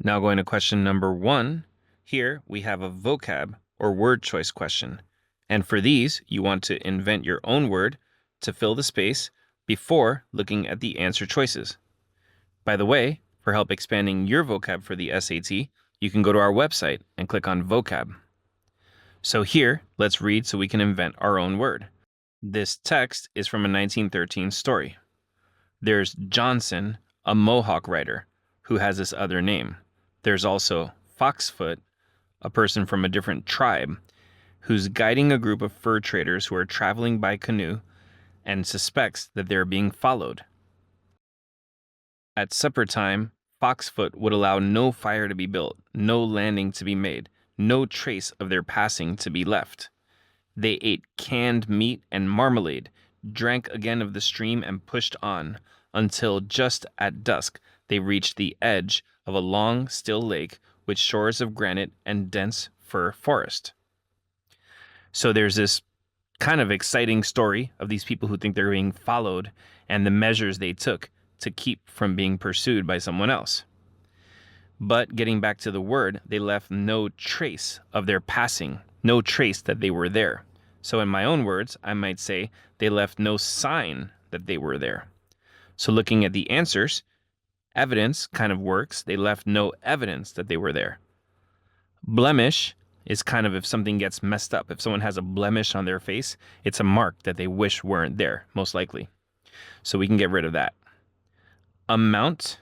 Now going to question number 1. Here we have a vocab or word choice question. And for these, you want to invent your own word to fill the space before looking at the answer choices. By the way, for help expanding your vocab for the SAT, you can go to our website and click on vocab. So here, let's read so we can invent our own word. This text is from a 1913 story. There's Johnson, a Mohawk writer, who has this other name. There's also Foxfoot, a person from a different tribe, who's guiding a group of fur traders who are traveling by canoe and suspects that they're being followed. At supper time, Foxfoot would allow no fire to be built, no landing to be made, no trace of their passing to be left. They ate canned meat and marmalade, drank again of the stream, and pushed on, until just at dusk they reached the edge of a long, still lake with shores of granite and dense fir forest. So there's this kind of exciting story of these people who think they're being followed and the measures they took to keep from being pursued by someone else. But getting back to the word, they left no trace of their passing, no trace that they were there. So in my own words, I might say they left no sign that they were there. So looking at the answers, evidence kind of works. They left no evidence that they were there. Blemish is kind of if something gets messed up. If someone has a blemish on their face, it's a mark that they wish weren't there, most likely. So we can get rid of that. Amount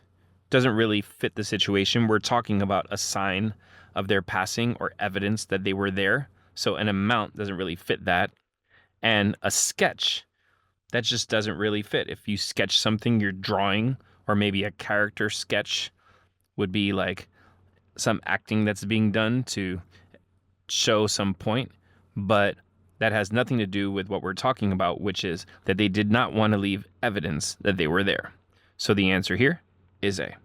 doesn't really fit the situation. We're talking about a sign of their passing or evidence that they were there. So an amount doesn't really fit that. And a sketch, that just doesn't really fit. If you sketch something, you're drawing, or maybe a character sketch would be like some acting that's being done to show some point. But that has nothing to do with what we're talking about, which is that they did not want to leave evidence that they were there. So the answer here is A.